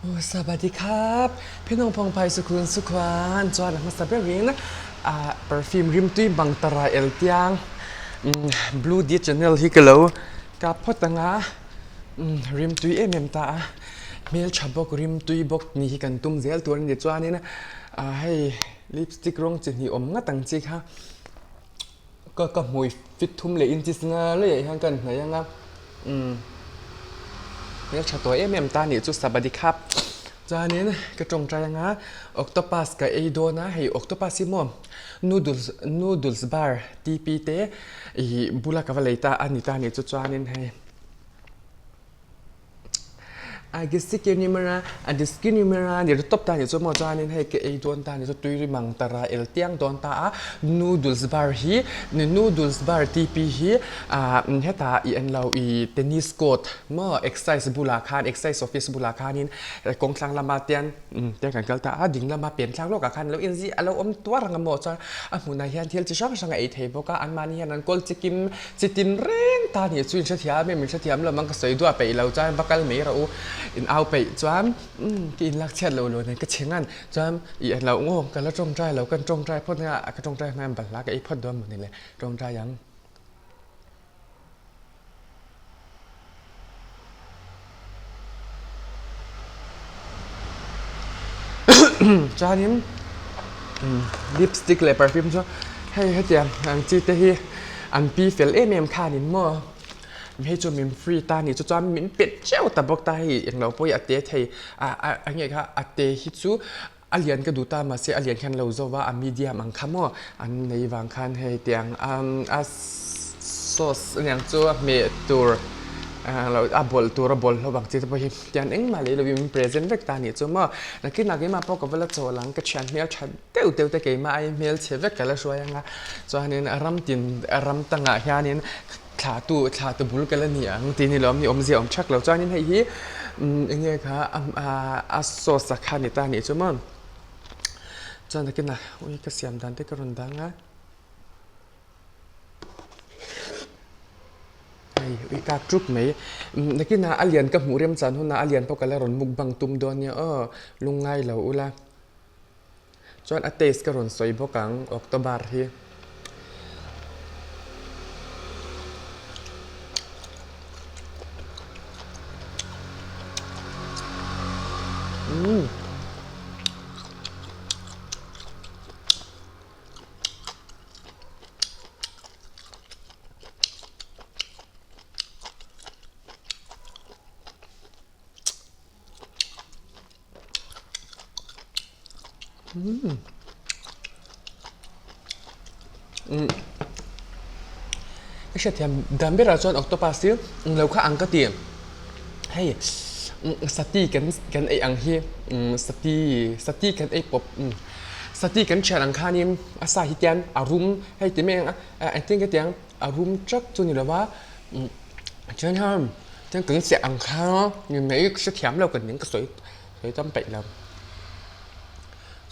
โอ้สวัสดีครับพี่น้องพงไพสุขุนสุขวานจวนมาสเปรินperfume rim tui bang tara el tiang blue di channel hi kalo ka photanga rim tui em ta mel chabok rim tui bok ni hi kan tum zel tur ni chuan na hay lipstick rong chi ni om nga tang chi kha ka mui fit thum le in chi nga le hang kan na yangเรียกชาตัวตานี่จุดสวัสดีครับจานี้กระจงใจงะออกโตปัสกับไอโดนะให้ออกโตปัสซิโมนูดลส์บาร์ทีพีเตอีบุลากาวาเลตาอันนี้ตานี่จุดจานี้ให้ Agisikin nimera, adiskin nimera, ni top ta ni so mo janin he ke don ta ni so tui mang tara el tiang don ta noodles bar hi ni noodles bar TP hi heta I en lau I tennis court mo exercise bula khan exercise office bula khanin kong tlang lama tian tian kan kal ta ding lama pen tlang lo ka khan lo in ji alo om twar nga mo cha huna hian thil chi shang shang ei thei boka an mani hian an kol chikim chitin reng ta ni chuin sha thia me min sha thiam lo mang ka sei dua pe lo cha bakal me ra u in ao pe chuan ki in lak chat lo lo ne ka chengan chuan I an lo ngo kan la tong trai lo kan tong trai phot nga ka tong trai man bal la ka I phot dom ni le tong trai yang chuanin lipstick le perfume cho hay tiang ang chi te hi an pi fel em khanin moให้จมิมฟรีตานี่จะจอมมินเป็ดเจ้าแต่บอกตาให้อย่างเราพอยอเตะให้อันนี้ค่ะอเตะฮิตซูอเลียนก็ดูตามมาเสียอเลียนคันเราจะว่ามีเดียมังคัมอ่ะอันในบางคันให้เตียงซอสอย่างตัวเมตูร์เราบอลตัวบอลเราบางทีจะไปยันเองมาเลยเราวิมเพรสเซนต์เวกตานี่จะมานักกินนักกินมาพอกับเวลาโจหลังก็ชันเมียชันเตียวแต่เกี่ยมาไอเมลเชฟเวกกันแล้วช่วยยังไงจวนนี้รำตินรำตั้งอ่ะยานี้ขาตัวบุลกันแล้วเนี่ยทีนี้เรามีอมเสียอมชักเราจ้านี่ให้ฮียังไงคะโซสักขานิตานี่จ้ามันจ้านักกินนะอุ้ยก็เสียมดันได้กระรุนดังอ่ะไอ้วิกาจุกไหมนักกินนะอเลียนกับหมูเรียมจันหุ่นนะอเลียนพวกกันแล้วรอนมุกบังตุมโดนเนี่ยลุงไงเราอุละจ้าอัตเตสกระรุนสวยพวกกังออกตบาร์ฮีไม่ใช่ที่ดัมเบลล์จอนออกตัวปาซิลเราข้าอังก็เตรียมให้สตีกันไออังฮีสตีกันไอปบสตีกันแชร์อังคานิมอาศัยฮิตยันอารมณ์ให้ที่แม่งไอ้ที่ก็เตียงอารมณ์จักจนอยู่แล้วว่าเช่นฮะเช่นกันเสียอังคาเนาะยังไม่จะแถมเรากันยังก็สวยจำเป็นแล้ว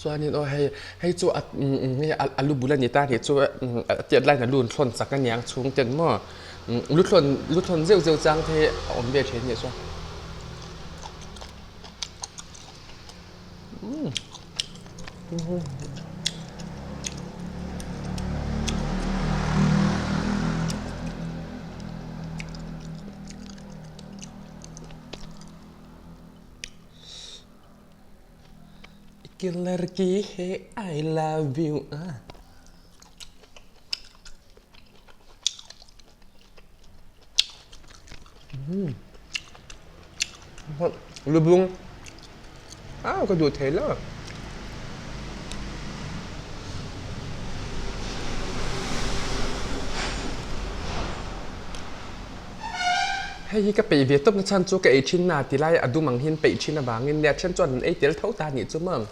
ส่วนนี้เราให้ตัวนี่อลูบุลนิตาเนี่ยตัวเจ็ดไร่น่ะลุนทนสักกันยังช่วงเจนมั่วลุทนเจียวจังที่อมเบียเชนเนี่ยชัวกินเลอร์กี้ hey I love you ลูบุงก็ดูเทเลอร์ให้ยี่ก็ไปเวียดต้มชั้นจูกับไอชินนาทีไรอดูมังหินไปชินนาบางเงินเนี่ยชั้นจวนไอเดียร์เท่าตาหนีจูมั่ง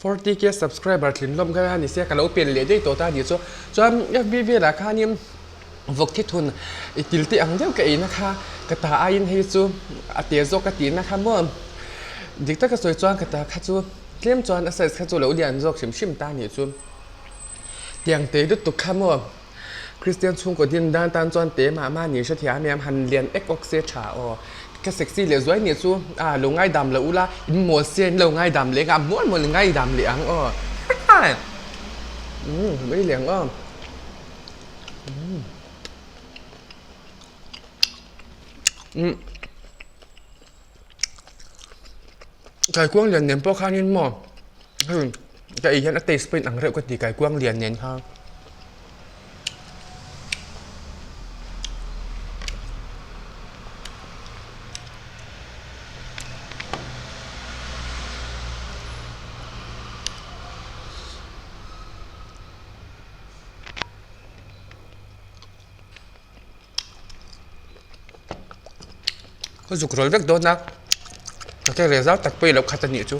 40K subscriber ถึงลมกันนี่เสียกันแล้วเปลี่ยนเหรียญได้ตัวตาดีจนวิราคานี่วกที่ทุนอีติลติอังเดียวกันนะคะกระตาอายินให้จูอาเตียโซกตินะคะเมื่อดิกตะกระสวยจวนกระตาข้าจูเลี้ยมจวนอาศัยข้าจูแล้วเดียนโซกชิมตานี่จูอย่างเตยดุตุกข้าเมื่อคริสเตียนชุงกดินด้านตานจวนเตมาหนีเฉทียเมียมหันเลียนเอ็กออกเซชาอก็เซ็กซี่เลยสวยเนี่ยจูลงง่ายดำแล้วอุล่าอินมัวเซียนลงง่ายดำเลยม้วนง่ายดำเลยอังไม่เหลียงไก่กวางเหรียญเน้นพวกข้านี่หมอไก่ยันอัตเตสเป็นอังเร็วก็ตีไก่กวางเหรียญเน้นข้าก็จุกรอยเล็กโดนนะแต่แค่เรื่องตักไปแล้วขัดตันนี่จู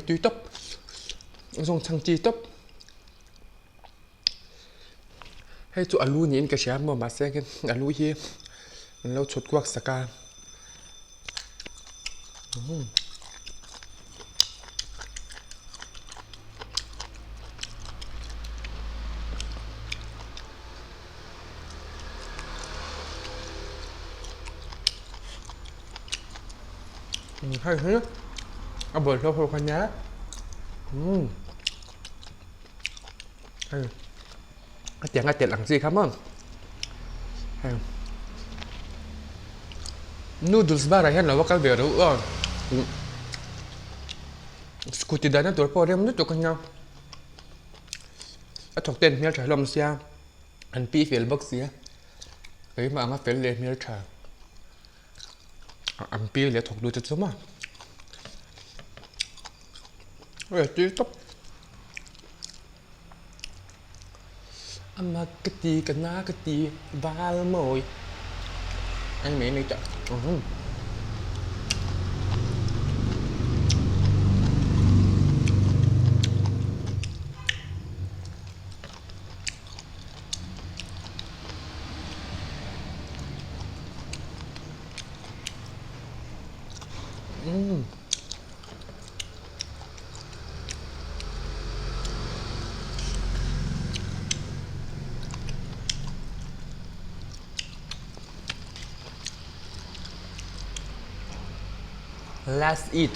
tuy tóc dùng thằng chi tóc hay chỗ alu nhìn cái xe mà xe cái alu hier lâu chốt quạt saka hay thế bữa lâu hồi con nhá cái tiếng làm gì không noodles bara hen là cái việc đó scooty đó nó tuổi po đem nước cho con nhau thuộc tên miếng trái lồng xia anh pi phiền bốc xia ấy mà nó phiền lên miếng trái anh pi lấy thuộc đuôi cho chúng mà tuy tóc mà cái tí cái ná cái tí vào mồi anh mẹ này chọn Let's eat.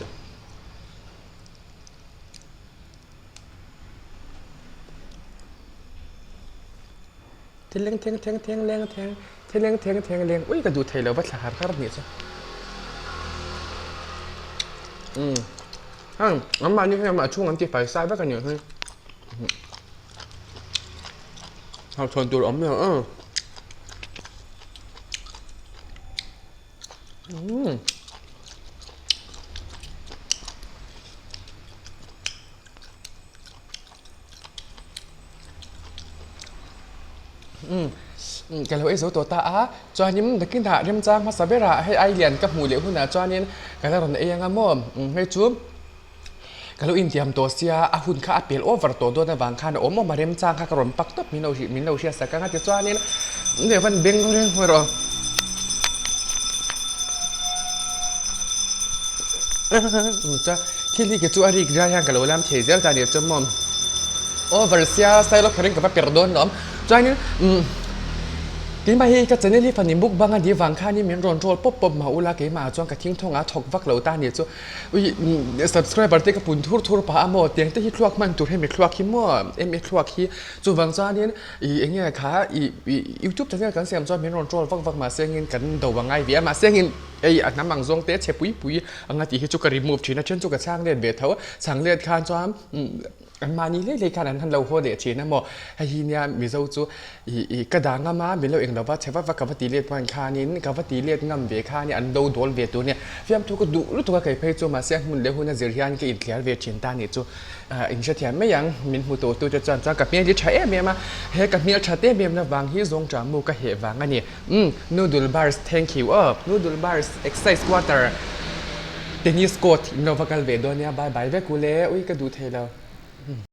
Thiên lên ui cái đủ thầy là bắt là hạt khát nhiệt sao ngắm bao nhiêu mà chung ngắm thì phải sai bắt cả nhiều hơn học thuần tụi ấm nữa cái lối số tổ ta cho những cái kinh thạ đem trang mà sao biết là hay ai liền các mùi liệu hơn là cho nên cái là còn ấy ngang mồm hay chú cái lối in tiệm tổ xia hun khá apel over tổ đôi là vàng khăn ốm mà đem trang khá cái rộn bắc tấp mình đâu xia sạc cái cho nên để vẫn bên lên rồi cho khi cái chú ari ra hàng cái lối làm thế giới ta để cho mồm over xia sai lúc cái cái perdón đó จอยนี่ที่มาให้ก็จะเนี่ยที่ฟันนิบุกบางอันที่ฟังค่านี่เหมือนรอนโรลป๊บมาอุลาเกมาจ้องกับทิ้งทงอาถกวักเหล่าตาเนี่ยจ้subscribe ที่กับปุ่นทั่วป่าอโมเตียงที่คลวกมันตัวให้ไม่คลวกขี้มั่วไม่คลวกขี้จู่บางจ้าเนี่ยอย่างเงี้ยค่ะยูทูบจะเนี่ยกันเสียมจ้าเหมือนรอนโรลวักมาเสียงเงินกันเดาว่าไงเบียมาเสียงเงินน้ำมังซงเตะเชปุยอันนั้นที่จุกกระริมูฟชีนะเช่นจุกกระช่างเลียนเบียเท่าช่างเลียนคานจ้าอันมานี่เลยค่ะนั้นท่านเราโหเดชีนะหมอให้เนี่ยมีเจ้าจู่กระดางมาเป็นเราเองเราว่าใช่ว่ากับตีเลียดมันคานินกับตีเลียดงำเบียคานี่อันโดนเบียตัวเนี่ยฟิล์มทุกดูรู้ตัวใครเพย์จู่มาเสียหุ่นเลี้ยหุ่นเสียยันก็อินเคลียร์เวียชินตานี่จู่อินเชตียนไม่ยังมินหูตัวจะจันจังกับเมียที่ใช้เมียมาเฮกับเมียชาเต้เมียนะวางที่ทรงจามูก็เหวางอันนี้noodle bars thank you noodle bars exercise water tennis court เราพักกันเวดเนี่ยบายเวกูเล่อุ้ยก็ดูเทแล้ว